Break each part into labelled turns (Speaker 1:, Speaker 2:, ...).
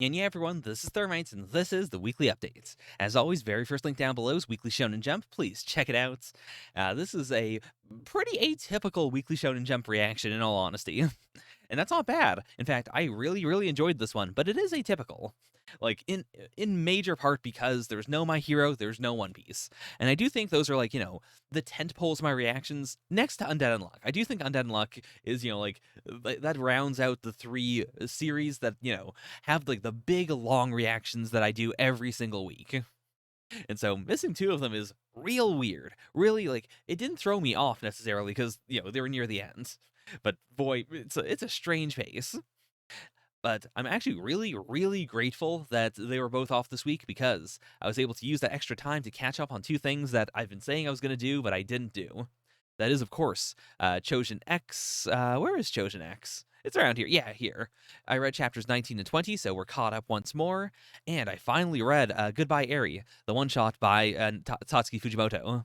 Speaker 1: And yeah, everyone, this is Thermites, and this is the weekly updates. As always, very first link down below is Weekly Shonen Jump. Please check it out. This is a pretty atypical Weekly Shonen Jump reaction, in all honesty. And that's not bad. In fact, I really enjoyed this one, but it is atypical. Like, in major part because there's no My Hero, there's no One Piece. And I do think those are, like, the tent poles of my reactions next to Undead Unluck. I do think Undead Unluck is, that rounds out the three series that, have like the big long reactions that I do every single week. And so missing two of them is real weird. Really, like, it didn't throw me off necessarily because, they were near the end. But boy, it's a strange pace. But I'm actually really grateful that they were both off this week because I was able to use that extra time to catch up on two things that I've been saying I was going to do, but I didn't do. That is, of course, Choujin X. Where is Choujin X? It's around here. Yeah, here. I read chapters 19 and 20, so we're caught up once more. And I finally read Goodbye Eri, the one-shot by Tatsuki Fujimoto,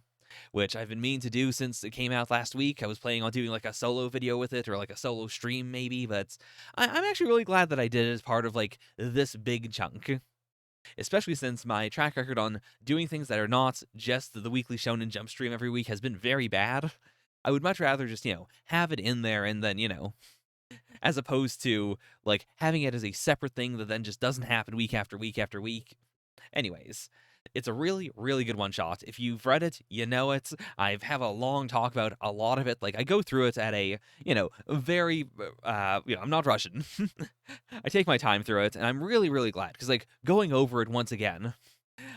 Speaker 1: which I've been meaning to do since it came out last week. I was planning on doing like a solo video with it or like a solo stream maybe, but I'm actually really glad that I did it as part of like this big chunk. Especially since my track record on doing things that are not just the weekly Shonen Jump stream every week has been very bad. I would much rather just, have it in there and then, as opposed to, like, having it as a separate thing that then just doesn't happen week after week after week. Anyways, it's a really good one-shot. If you've read it, you know it. I've have a long talk about a lot of it. Like, I go through it at a, very, I'm not rushing. I take my time through it, and I'm really glad, because, like, going over it once again,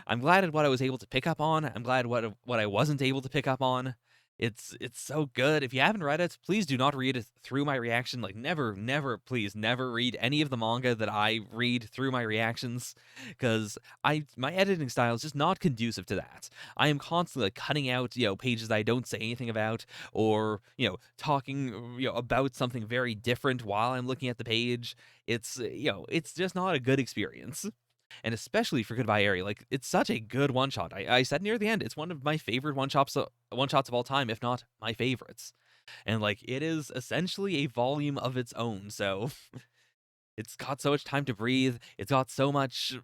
Speaker 1: I'm glad at what I was able to pick up on. I'm glad what I wasn't able to pick up on. It's so good. If you haven't read it, please do not read it through my reaction. Like, please never read any of the manga that I read through my reactions, because my editing style is just not conducive to that. I am constantly like cutting out pages that I don't say anything about, or talking about something very different while I'm looking at the page. It's just not a good experience. And especially for Goodbye Eri, like, it's such a good one shot. I said near the end, it's one of my favorite one shots of all time, if not my favorites. And like, it is essentially a volume of its own. So it's got so much time to breathe. It's got so much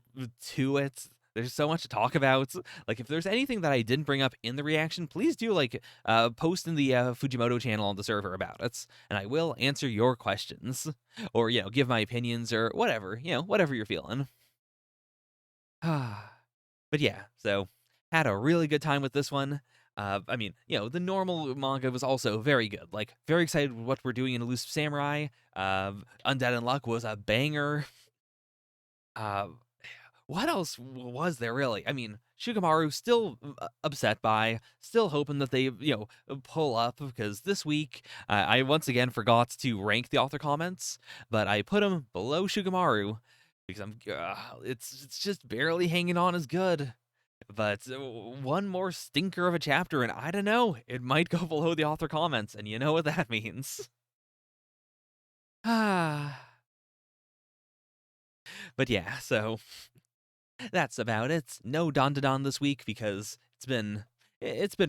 Speaker 1: to it. There's so much to talk about. Like, if there's anything that I didn't bring up in the reaction, please do like post in the Fujimoto channel on the server about it, and I will answer your questions or give my opinions or whatever whatever you're feeling. But yeah, so had a really good time with this one. I mean, the normal manga was also very good. Like, very excited with what we're doing in Elusive Samurai. Undead Unluck was a banger. Uh, what else was there really? I mean, Shugomaru still upset by, still hoping that they, pull up, because this week I once again forgot to rank the author comments, but I put them below Shugomaru because it's just barely hanging on as good. But one more stinker of a chapter, and I don't know, it might go below the author comments, and you know what that means. Ah. But yeah, so that's about it. No Don Don this week because it's been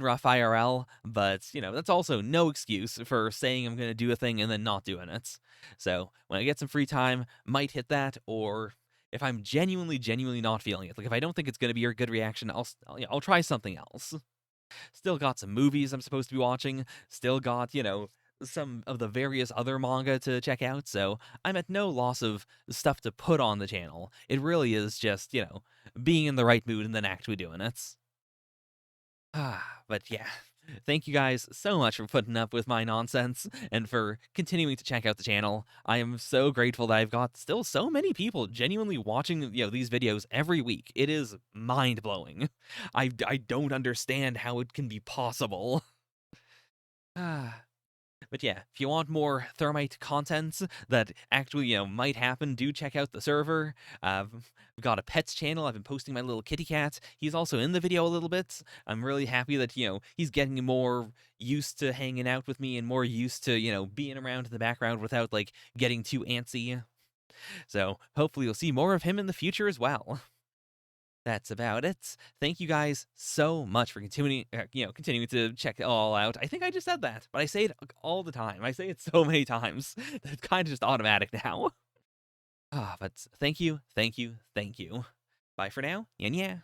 Speaker 1: rough IRL, but that's also no excuse for saying I'm gonna do a thing and then not doing it. So when I get some free time, might hit that, or if I'm genuinely not feeling it, like if I don't think it's gonna be a good reaction, I'll try something else. Still got some movies I'm supposed to be watching. Still got some of the various other manga to check out, so I'm at no loss of stuff to put on the channel. It really is just, being in the right mood and then actually doing it. But yeah, thank you guys so much for putting up with my nonsense and for continuing to check out the channel. I am so grateful that I've got still so many people genuinely watching, these videos every week. It is mind-blowing. I don't understand how it can be possible. But yeah, if you want more Thermite content that actually, might happen, do check out the server. We've got a pets channel. I've been posting my little kitty cat. He's also in the video a little bit. I'm really happy that, he's getting more used to hanging out with me and more used to, being around in the background without, like, getting too antsy. So hopefully you'll see more of him in the future as well. That's about it. Thank you guys so much for continuing to check it all out. I think I just said that, but I say it all the time. I say it so many times that it's kind of just automatic now. But thank you, thank you, thank you. Bye for now, and yeah.